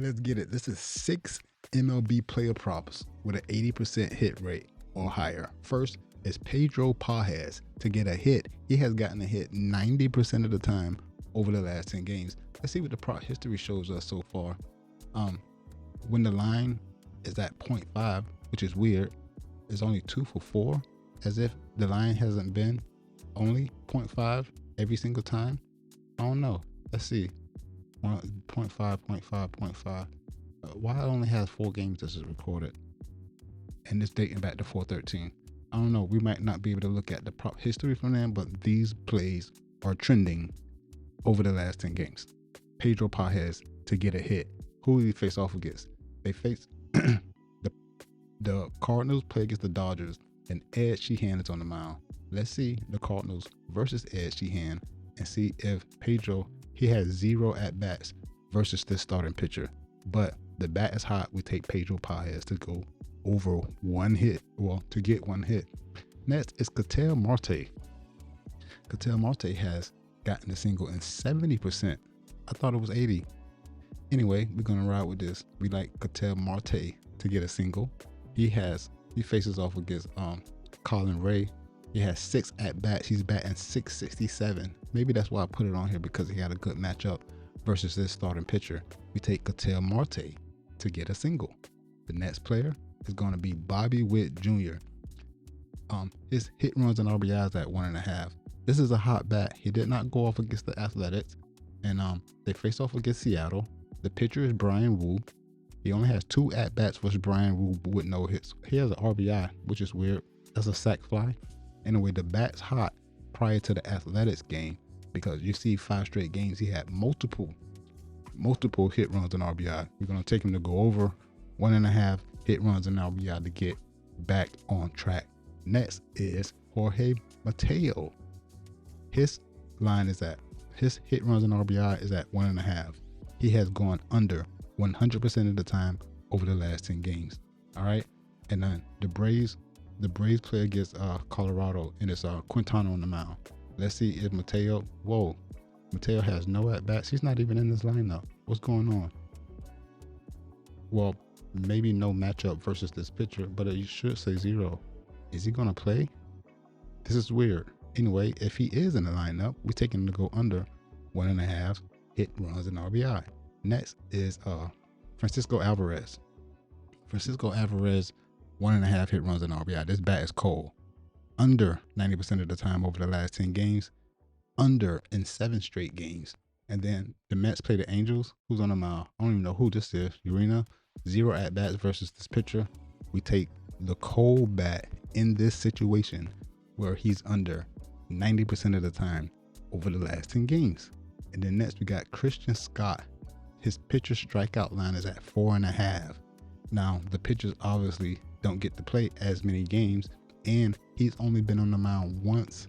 let's get it. This is 6 MLB player props with an 80% hit rate or higher. First is Pedro Pages to get a hit. He has gotten a hit 90% of the time over the last 10 games. Let's see what the prop history shows us so far. When the line is at 0.5, which is weird, it's only 2 for 4, as if the line hasn't been only 0.5 every single time. I don't know. Let's see. 0.5, 0.5, 0.5. Why it only has 4 games this is recorded? And it's dating back to 4/13. I don't know. We might not be able to look at the prop history from them, but these plays are trending over the last 10 games. Pedro Pages to get a hit. Who do he face off against? They face the Cardinals play against the Dodgers, and Ed Sheehan is on the mound. Let's see the Cardinals versus Ed Sheehan and see if Pedro, he has 0 at-bats versus this starting pitcher. But the bat is hot. We take Pedro Pages to go over 1 hit, well, to get 1 hit. Next is Ketel Marte. Ketel Marte has gotten a single in 70%. I thought it was 80. Anyway, we're gonna ride with this. We like Ketel Marte to get a single. He faces off against Colin Ray. He has 6 at-bats. He's batting .667. Maybe that's why I put it on here, because he had a good matchup versus this starting pitcher. We take Ketel Marte to get a single. The next player is going to be Bobby Witt Jr. His hit runs and RBIs at 1.5. This is a hot bat. He did not go off against the Athletics, and they face off against Seattle. The pitcher is Brian Wu. He only has 2 at-bats versus Brian Wu with no hits. He has an RBI, which is weird. That's a sac fly. Anyway, the bat's hot prior to the Athletics game, because you see 5 straight games he had multiple hit runs and RBI. We're going to take him to go over 1.5 hit runs and RBI to get back on track. Next is Jorge Mateo. His hit runs and RBI is at 1.5. He has gone under 100% of the time over the last 10 games. All right. And then the Braves play against Colorado, and it's Quintana on the mound. Let's see if Mateo has no at-bats. He's not even in this lineup. What's going on? Well, maybe no matchup versus this pitcher, but you should say 0. Is he going to play? This is weird. Anyway, if he is in the lineup, we take him to go under 1.5 hit runs and RBI. Next is Francisco Alvarez. 1.5 hit runs and RBI. This bat is cold. Under 90% of the time over the last 10 games. Under in 7 straight games. And then the Mets play the Angels. Who's on the mound? I don't even know who this is. Urena. 0 at-bats versus this pitcher. We take the cold bat in this situation where he's under 90% of the time over the last 10 games. And then next we got Christian Scott. His pitcher strikeout line is at 4.5. Now, the pitchers obviously don't get to play as many games, and he's only been on the mound once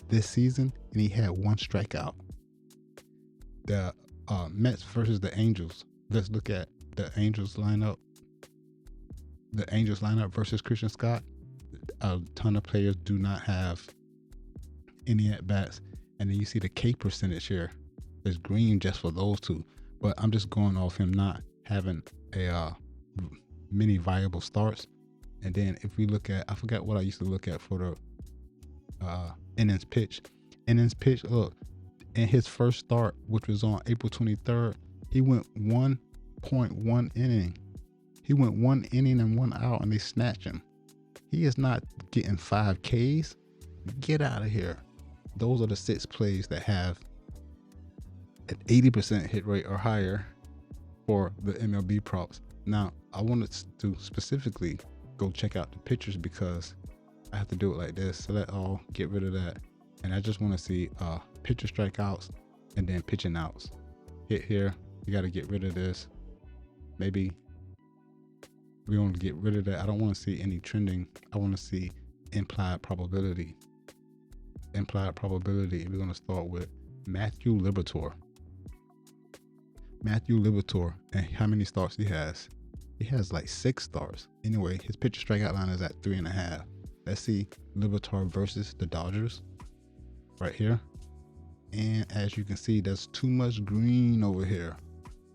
this season, and he had 1 strikeout. The Mets versus the Angels. Let's look at the Angels lineup. The Angels lineup versus Christian Scott. A ton of players do not have any at-bats, and then you see the K percentage here. It's green just for those 2, but I'm just going off him not having many viable starts. And then if we look at, I forgot what I used to look at for the innings pitch. Look, in his first start, which was on April 23rd, he went 1.1 inning. He went 1 inning and 1 out, and they snatched him. He is not getting 5 Ks. Get out of here. Those are the 6 plays that have an 80% hit rate or higher for the MLB props. Now, I wanted to specifically go check out the pitchers, because I have to do it like this. So I'll get rid of that. And I just want to see pitcher strikeouts and then pitching outs. Hit here. You got to get rid of this. Maybe we want to get rid of that. I don't want to see any trending. I want to see implied probability. Implied probability. We're going to start with Matthew Liberatore. And how many starts he has? He has like 6 starts. Anyway, his pitcher strikeout line is at 3.5. Let's see Liberatore versus the Dodgers right here. And as you can see, there's too much green over here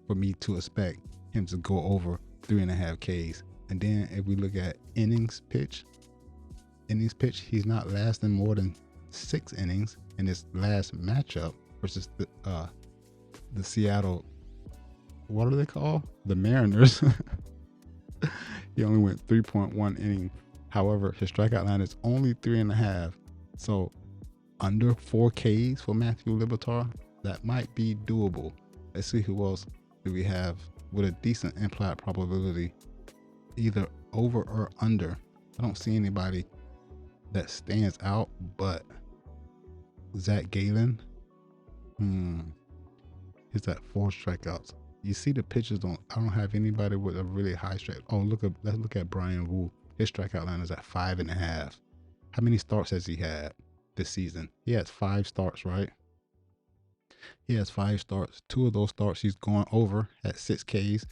for me to expect him to go over 3.5 Ks. And then if we look at innings pitch, he's not lasting more than 6 innings in his last matchup versus the Seattle, what are they called? The Mariners. He only went 3.1 innings. However, his strikeout line is only 3.5. So under 4 Ks for Matthew Liberatore, that might be doable. Let's see who else do we have with a decent implied probability, either over or under. I don't see anybody that stands out, but Zach Gallen, he's at 4 strikeouts. You see the pitchers I don't have anybody with a really high strike. Oh, let's look at Brian Wu. His strikeout line is at 5.5. How many starts has he had this season? He has 5 starts, right? He has 5 starts. 2 of those starts he's gone over at 6 Ks.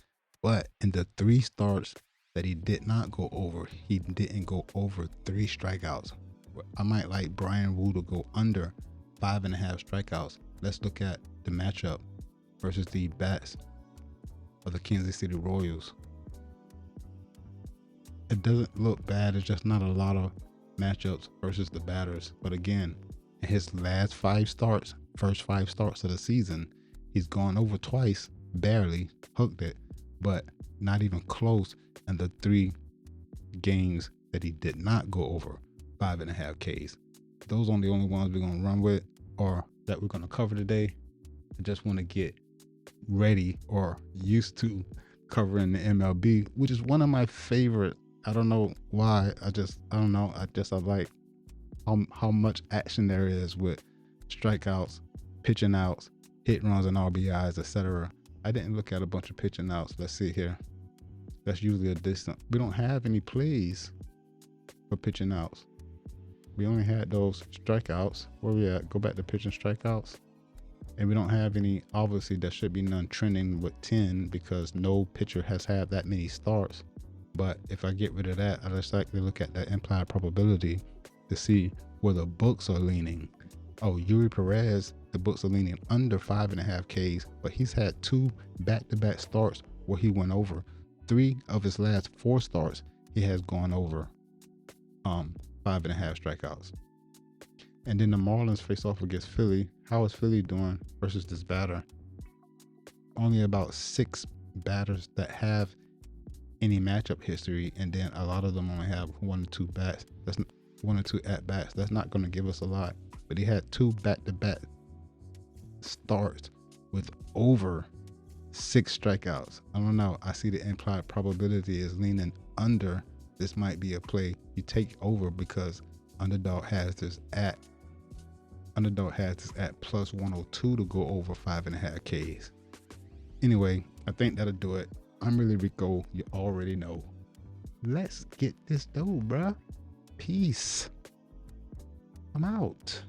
But in the 3 starts that he did not go over, he didn't go over 3 strikeouts. I might like Brian Wu to go under 5.5 strikeouts. Let's look at the matchup versus the bats of the Kansas City Royals. It doesn't look bad. It's just not a lot of matchups versus the batters. But again, in his last 5 starts, first 5 starts of the season, he's gone over twice, barely hooked it, but not even close in the 3 games that he did not go over 5.5 Ks. Those are the only ones we're going to run with or that we're going to cover today. I just want to get ready or used to covering the MLB, which is one of my favorite. I don't know why. I don't know. I like how much action there is with strikeouts, pitching outs, hit runs and RBIs, etc. I didn't look at a bunch of pitching outs. Let's see here. That's usually a distance. We don't have any plays for pitching outs. We only had those strikeouts. Where we at? Go back to pitching strikeouts. And we don't have any, obviously there should be none trending with 10 because no pitcher has had that many starts. But if I get rid of that, I just like to look at that implied probability to see where the books are leaning. Oh, Yuri Perez, the books are leaning under 5.5 Ks, but he's had 2 back-to-back starts where he went over. 3 of his last 4 starts, he has gone over 5.5 strikeouts. And then the Marlins face off against Philly. How is Philly doing versus this batter? Only about 6 batters that have any matchup history, and then a lot of them only have 1 or 2 bats. That's 1 or 2 at bats. That's not going to give us a lot. But he had 2 back-to-back starts with over 6 strikeouts. I don't know. I see the implied probability is leaning under. This might be a play you take over because Underdog has this at plus 102 to go over 5.5 Ks. Anyway, I think that'll do it. I'm really Rico. You already know. Let's get this dough, bruh. Peace. I'm out.